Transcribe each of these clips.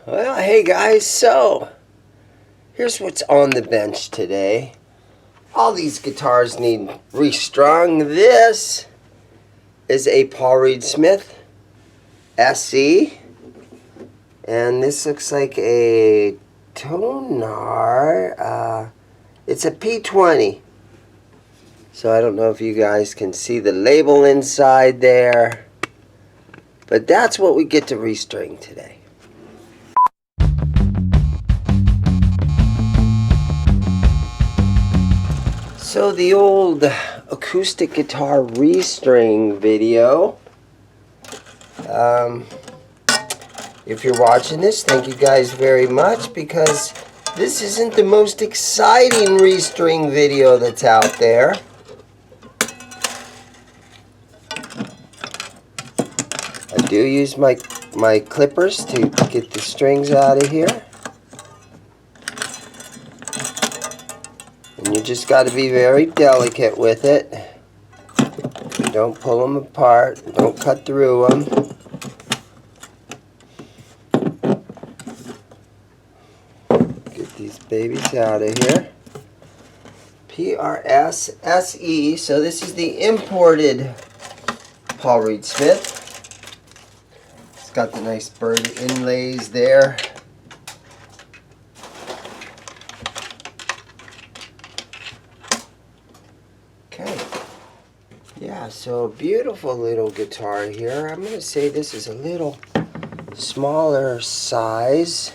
Well, hey guys, so here's what's on the bench today. All these guitars need restrung. This is a Paul Reed Smith SE, and this looks like a Tonar. It's a P20. So I don't know if you guys can see the label inside there, but that's what we get to restring today. So the old acoustic guitar restring video, if you're watching this, thank you guys very much, because this isn't the most exciting restring video that's out there. I do use my clippers to get the strings out of here. And you just got to be very delicate with it. Don't pull them apart. Don't cut through them. Get these babies out of here. PRS SE. So this is the imported Paul Reed Smith. It's got the nice bird inlays there. Okay, yeah, so beautiful little guitar here. I'm going to say this is a little smaller size.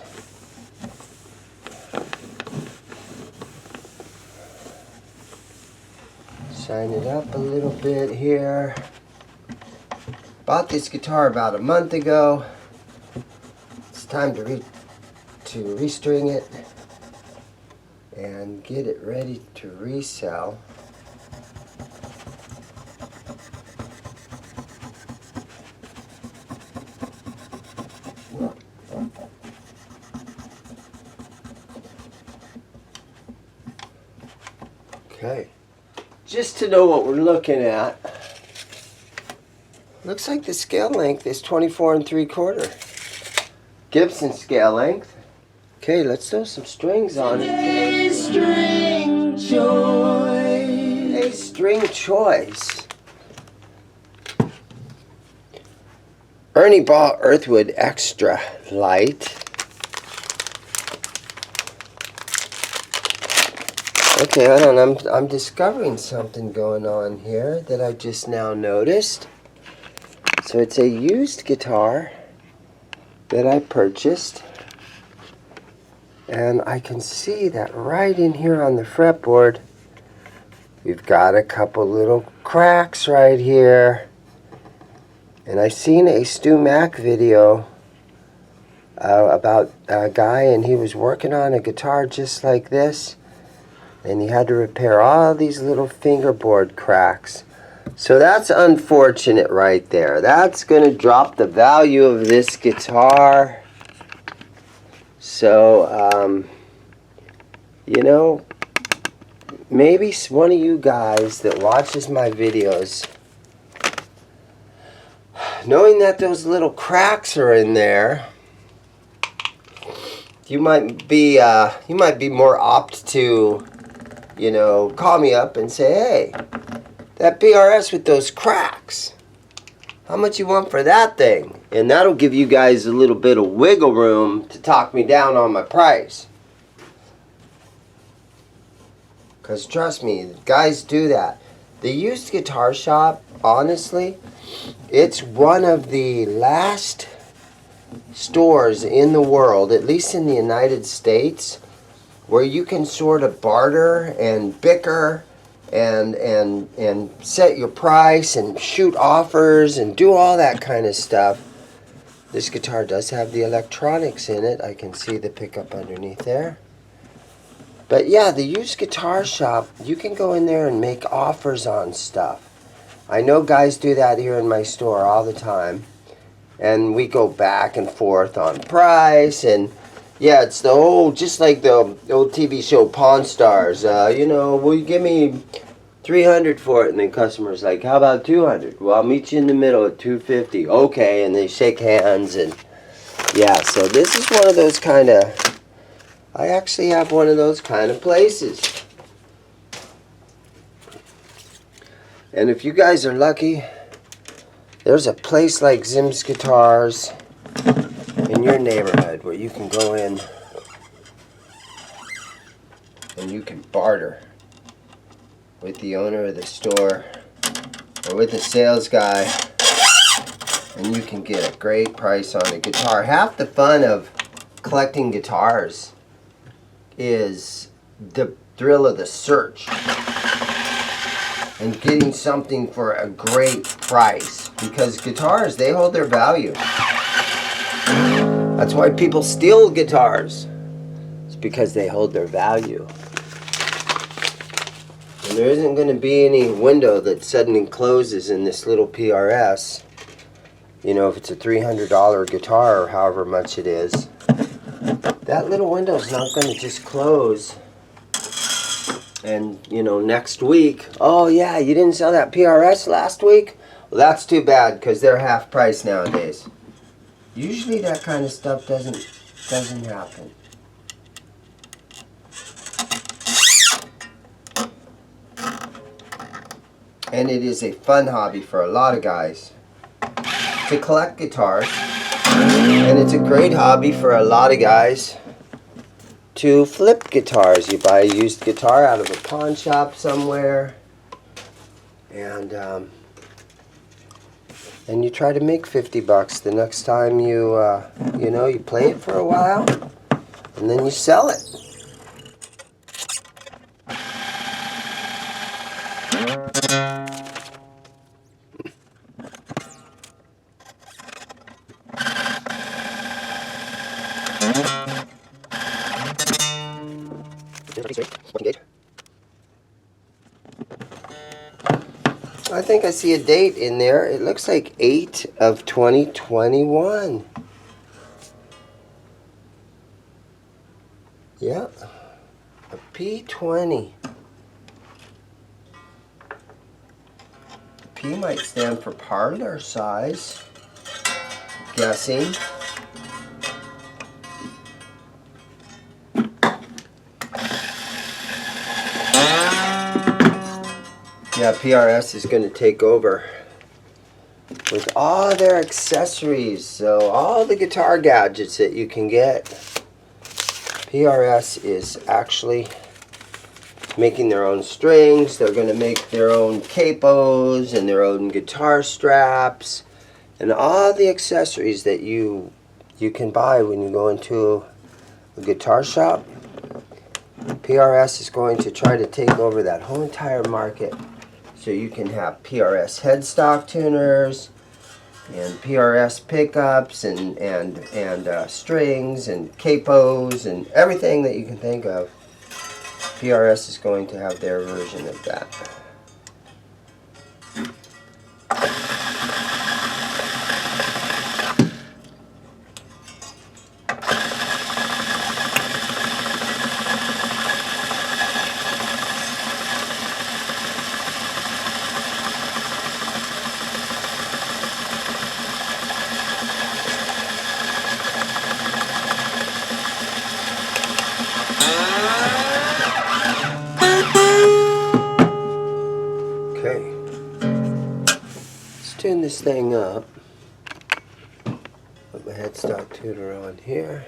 Shine it up a little bit here. Bought this guitar about a month ago. It's time to restring it and get it ready to resell. Okay, just to know what we're looking at, looks like the scale length is 24 3/4. Gibson scale length. Okay, let's throw some strings on it. A string choice. A string choice. Ernie Ball Earthwood Extra Light. Okay, I'm discovering something going on here that I just now noticed. So it's a used guitar that I purchased, and I can see that right in here on the fretboard we've got a couple little cracks right here. And I seen a Stu Mac video about a guy, and he was working on a guitar just like this, and he had to repair all these little fingerboard cracks. So that's unfortunate right there. That's going to drop the value of this guitar. So, you know, maybe one of you guys that watches my videos, knowing that those little cracks are in there, you might be more apt to, you know, call me up and say, hey, that PRS with those cracks, how much you want for that thing? And that'll give you guys a little bit of wiggle room to talk me down on my price. Because trust me, guys do that. The used guitar shop, honestly, it's one of the last stores in the world, at least in the United States, where you can sort of barter and bicker and set your price and shoot offers and do all that kind of stuff. This guitar does have the electronics in it. I can see the pickup underneath there. But yeah, the used guitar shop, you can go in there and make offers on stuff. I know guys do that here in my store all the time. And we go back and forth on price, and yeah, it's the old, just like the old TV show Pawn Stars. You know, will you give me $300 for it? And then customers like, how about $200? Well, I'll meet you in the middle at $250. Okay, and they shake hands, and Yeah, so this is one of those kind of, I actually have one of those kind of places. And if you guys are lucky, there's a place like ZIMM'S Guitars in your neighborhood where you can go in and you can barter with the owner of the store or with the sales guy, and you can get a great price on a guitar. Half the fun of collecting guitars is the thrill of the search and getting something for a great price, because guitars, they hold their value. That's why people steal guitars. It's because they hold their value. And there isn't going to be any window that suddenly closes in this little PRS. You know, if it's a $300 guitar or however much it is, that little window is not going to just close. And, you know, next week, oh yeah, you didn't sell that PRS last week? Well, that's too bad, because they're half price nowadays. Usually that kind of stuff doesn't happen. And it is a fun hobby for a lot of guys to collect guitars. And it's a great hobby for a lot of guys to flip guitars. You buy a used guitar out of a pawn shop somewhere, and you try to make 50 bucks the next time you know, you play it for a while, and then you sell it. I think I see a date in there. It looks like 8 of 2021. Yeah, a P20. P might stand for parlor size, guessing. Yeah, PRS is going to take over with all their accessories. So all the guitar gadgets that you can get, PRS is actually making their own strings. They're going to make their own capos and their own guitar straps and all the accessories that you can buy when you go into a guitar shop. PRS is going to try to take over that whole entire market. So you can have PRS headstock tuners and PRS pickups and strings and capos and everything that you can think of. PRS is going to have their version of that. Okay, let's tune this thing up. Put my headstock tuner on here.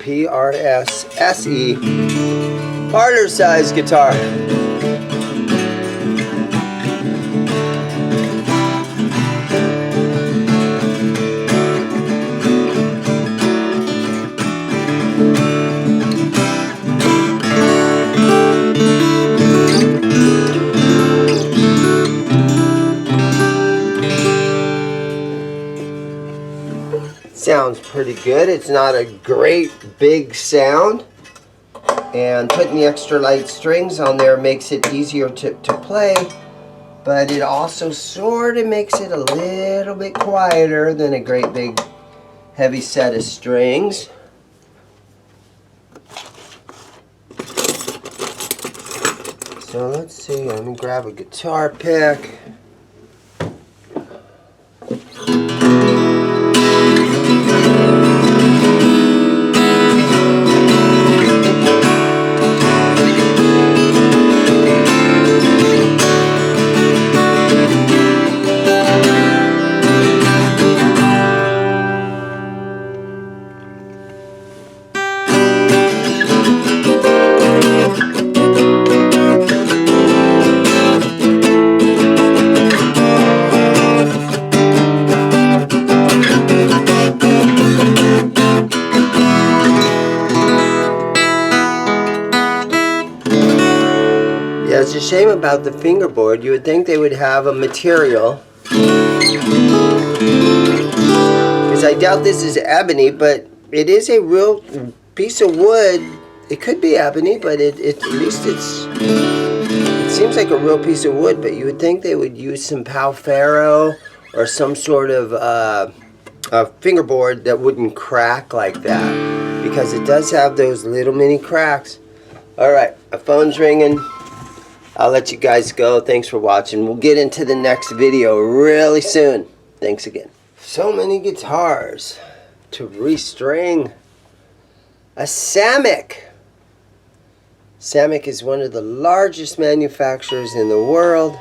PRSSE barter size guitar. Sounds pretty good. It's not a great big sound, and putting the extra light strings on there makes it easier to play, but it also sort of makes it a little bit quieter than a great big heavy set of strings. So let's see, let me grab a guitar pick. Yeah, it's a shame about the fingerboard. You would think they would have a material, because I doubt this is ebony, but it is a real piece of wood. It could be ebony, but at least it seems like a real piece of wood. But you would think they would use some pau ferro or some sort of a fingerboard that wouldn't crack like that, because it does have those little mini cracks. All right, my phone's ringing. I'll let you guys go. Thanks for watching. We'll get into the next video really soon. Thanks again. So many guitars to restring. A Samick. Samick is one of the largest manufacturers in the world.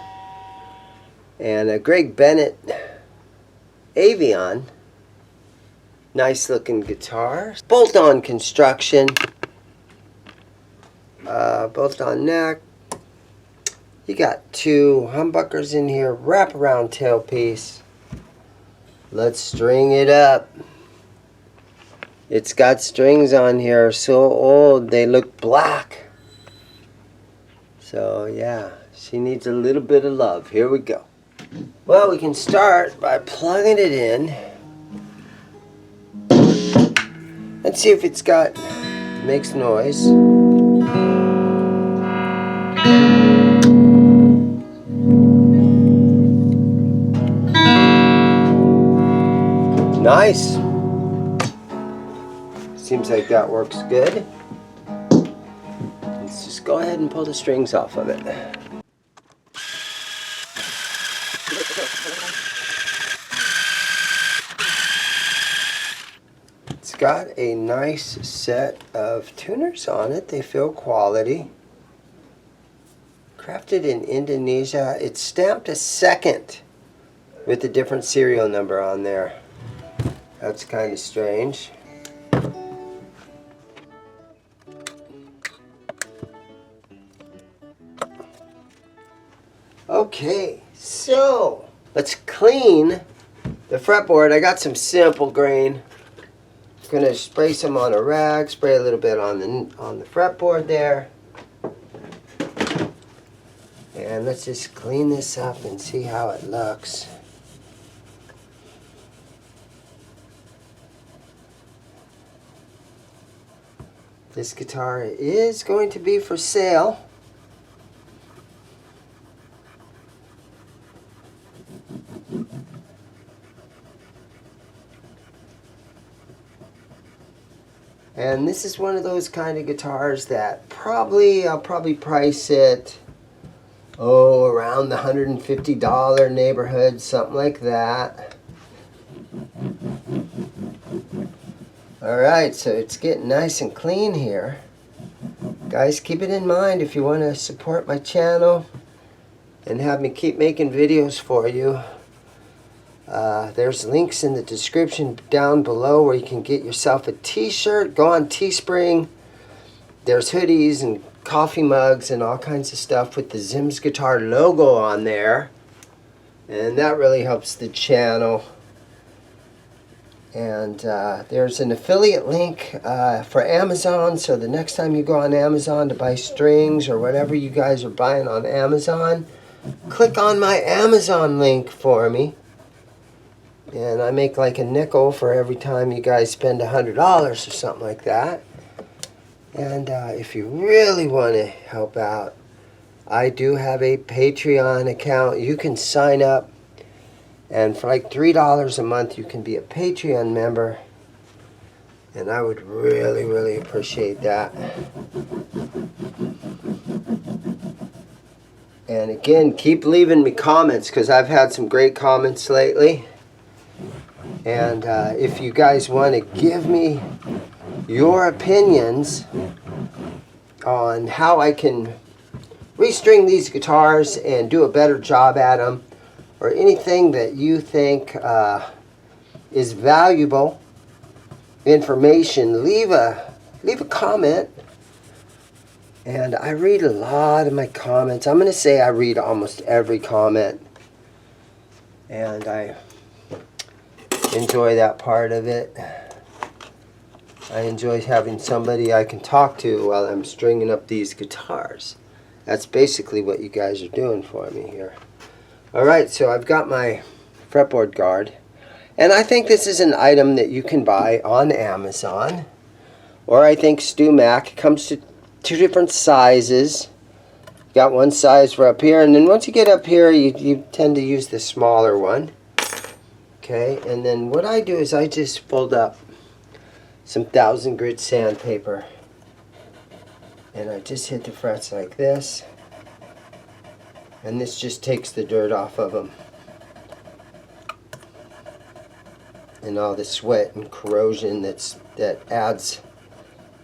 And a Greg Bennett Avion. Nice looking guitar. Bolt-on construction. Bolt-on neck. You got two humbuckers in here, wraparound tailpiece. Let's string it up. It's got strings on here, so old they look black. So yeah, she needs a little bit of love. Here we go. Well, we can start by plugging it in. Let's see if makes noise. Nice. Seems like that works good. Let's just go ahead and pull the strings off of it. It's got a nice set of tuners on it. They feel quality. Crafted in Indonesia. It's stamped a second with a different serial number on there. That's kind of strange. Okay, so let's clean the fretboard. I got some simple grain. I'm gonna spray some on a rag, spray a little bit on the fretboard there. And let's just clean this up and see how it looks. This guitar is going to be for sale. And this is one of those kind of guitars that I'll probably price it, around the $150 neighborhood, something like that. Alright, so it's getting nice and clean here. Guys, keep it in mind if you want to support my channel and have me keep making videos for you. There's links in the description down below where you can get yourself a t-shirt. Go on Teespring. There's hoodies and coffee mugs and all kinds of stuff with the ZIMM'S guitar logo on there. And that really helps the channel. And there's an affiliate link for Amazon, so the next time you go on Amazon to buy strings or whatever you guys are buying on Amazon, click on my Amazon link for me. And I make like a nickel for every time you guys spend $100 or something like that. And if you really want to help out, I do have a Patreon account. You can sign up. And for like $3 a month, you can be a Patreon member. And I would really, really appreciate that. And again, keep leaving me comments because I've had some great comments lately. And if you guys want to give me your opinions on how I can restring these guitars and do a better job at them, or anything that you think is valuable information, leave a comment. And I read a lot of my comments. I'm going to say I read almost every comment. And I enjoy that part of it. I enjoy having somebody I can talk to while I'm stringing up these guitars. That's basically what you guys are doing for me here. Alright, so I've got my fretboard guard, and I think this is an item that you can buy on Amazon, or I think Samick. Comes to two different sizes. Got one size for up here, and then once you get up here, you tend to use the smaller one. Okay, and then what I do is I just fold up some 1000 grit sandpaper, and I just hit the frets like this. And this just takes the dirt off of them. And all the sweat and corrosion that adds,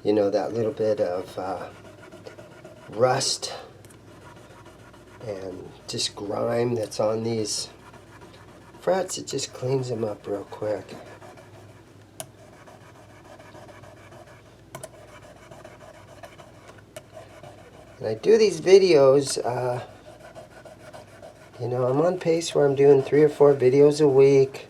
you know, that little bit of rust and just grime that's on these frets. It just cleans them up real quick. And I do these videos, you know, I'm on pace where I'm doing 3 or 4 videos a week.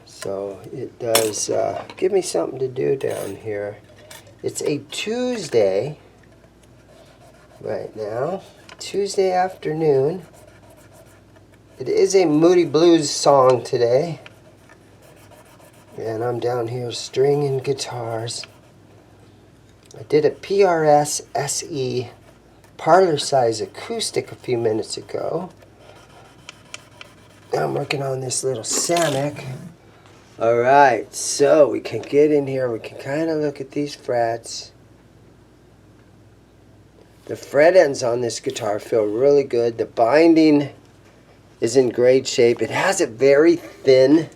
So it does give me something to do down here. It's a Tuesday right now, Tuesday afternoon. It is a Moody Blues song today. And I'm down here stringing guitars. I did a PRS SE parlor size acoustic a few minutes ago. Now I'm working on this little Samick. Alright, so we can get in here, we can kind of look at these frets. The fret ends on this guitar feel really good. The binding is in great shape. It has a very thin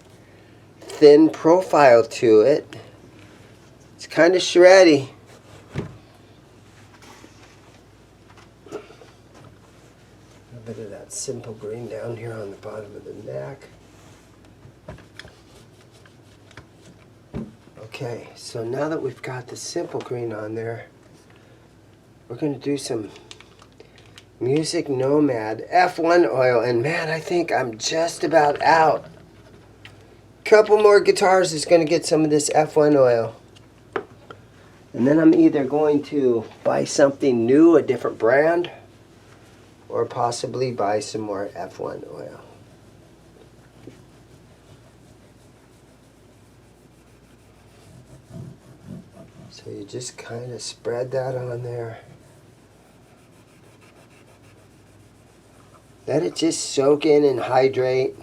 profile to it. It's kind of shreddy. A bit of that simple green down here on the bottom of the neck. Okay, so now that we've got the simple green on there, we're going to do some Music Nomad F1 oil. And man, I think I'm just about out. Couple more guitars is going to get some of this F1 oil. And then I'm either going to buy something new, a different brand, or possibly buy some more F1 oil. So you just kind of spread that on there. Let it just soak in and hydrate.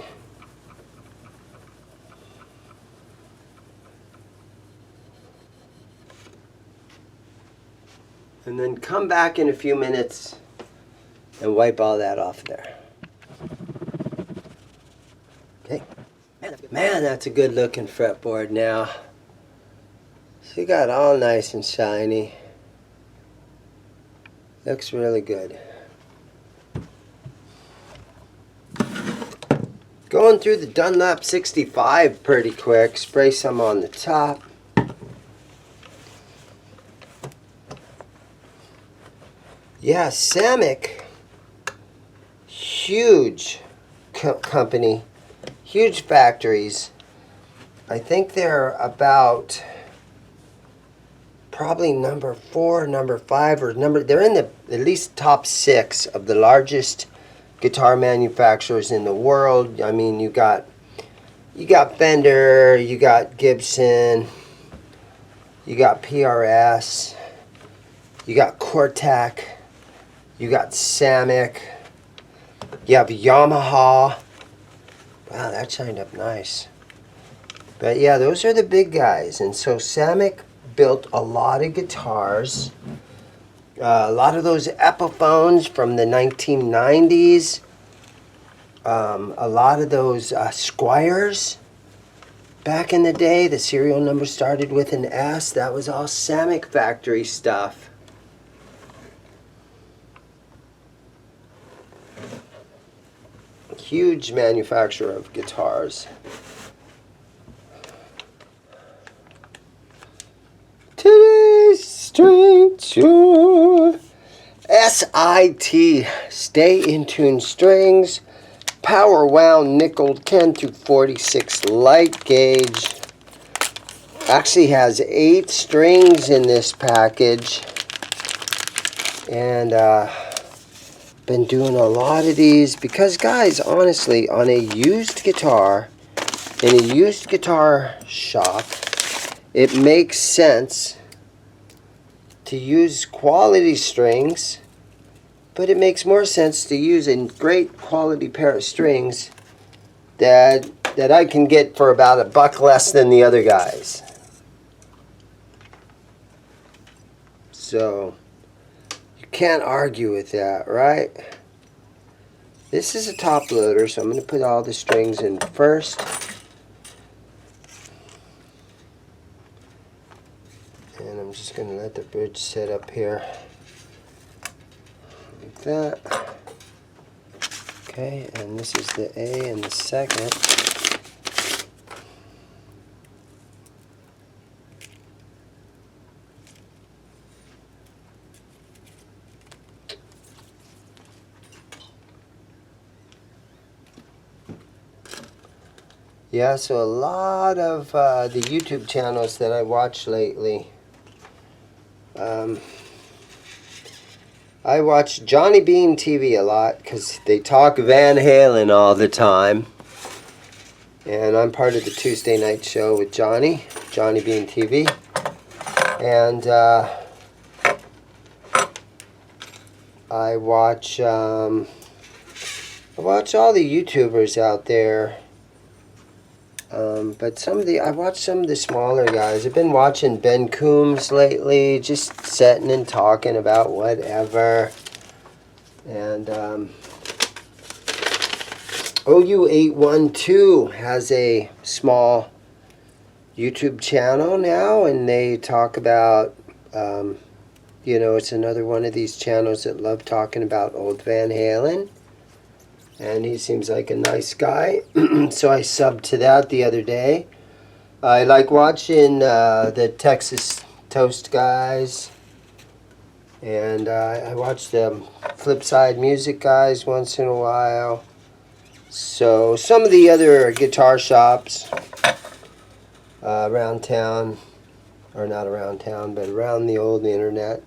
And then come back in a few minutes and wipe all that off there. Okay. Man, that's a good looking fretboard now. So you got all nice and shiny. Looks really good. going through the Dunlop 65 pretty quick. Spray some on the top. Yeah, Samick, huge company, huge factories. I think they're about probably number 4, number 5, or they're in the at least top 6 of the largest guitar manufacturers in the world. I mean, you got Fender, you got Gibson, you got PRS, you got Cortac, you got Samick, you have Yamaha. Wow, that shined up nice. But yeah, those are the big guys. And so Samick built a lot of guitars. A lot of those Epiphones from the 1990s. A lot of those Squires. Back in the day, the serial number started with an S. That was all Samick factory stuff. Huge manufacturer of guitars. Today's string tour. SIT, Stay in Tune Strings. Power wound nickel 10 through 46 light gauge. Actually has 8 strings in this package. And been doing a lot of these because, guys, honestly, on a used guitar, in a used guitar shop, it makes sense to use quality strings, but it makes more sense to use a great quality pair of strings that I can get for about $1 less than the other guys. So you can't argue with that, right? This is a top loader, so I'm going to put all the strings in first. And I'm just going to let the bridge sit up here like that. Okay, and this is the A and the second. Yeah, so a lot of the YouTube channels that I watch lately. I watch Johnny Bean TV a lot because they talk Van Halen all the time. And I'm part of the Tuesday night show with Johnny Bean TV. And I watch all the YouTubers out there. But I watch some of the smaller guys. I've been watching Ben Coombs lately, just sitting and talking about whatever. And OU812 has a small YouTube channel now, and they talk about, it's another one of these channels that love talking about old Van Halen. And he seems like a nice guy, so I subbed to that the other day. I like watching the Texas Toast guys, and I watch the Flipside Music guys once in a while. So some of the other guitar shops around town, or not around town, but around the old internet.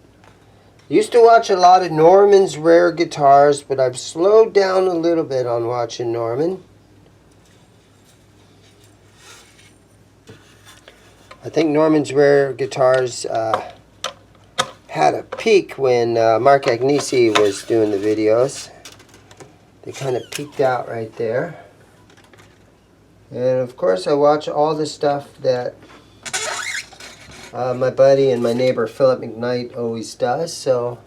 Used to watch a lot of Norman's rare guitars, but I've slowed down a little bit on watching Norman. I think Norman's rare guitars had a peak when Mark Agnesi was doing the videos. They kind of peaked out right there. And of course I watch all the stuff that my buddy and my neighbor Philip McKnight always does, so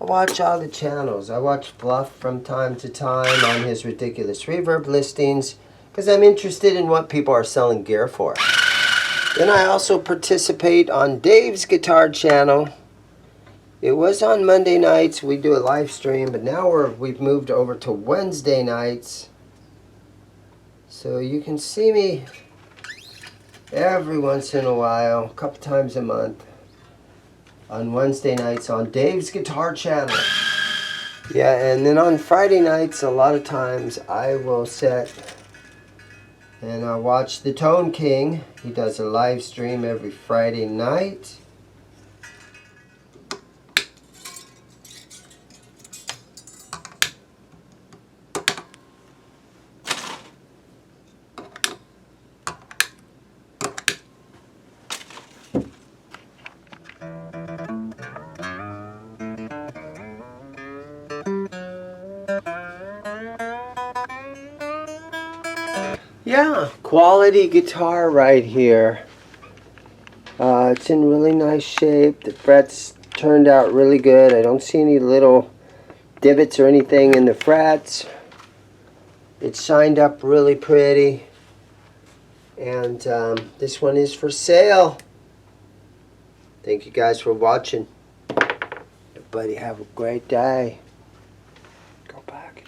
I watch all the channels. I watch Fluff from time to time on his ridiculous reverb listings because I'm interested in what people are selling gear for. Then I also participate on Dave's guitar channel. It was on Monday nights. We do a live stream, but now we've moved over to Wednesday nights. So you can see me every once in a while, a couple times a month, on Wednesday nights on Dave's Guitar Channel. Yeah, and then on Friday nights, a lot of times I will sit and I'll watch the Tone King. He does a live stream every Friday night. Yeah, quality guitar right here. It's in really nice shape. The frets turned out really good. I don't see any little divots or anything in the frets. It's shined up really pretty. And this one is for sale. Thank you guys for watching. Everybody have a great day. Go back.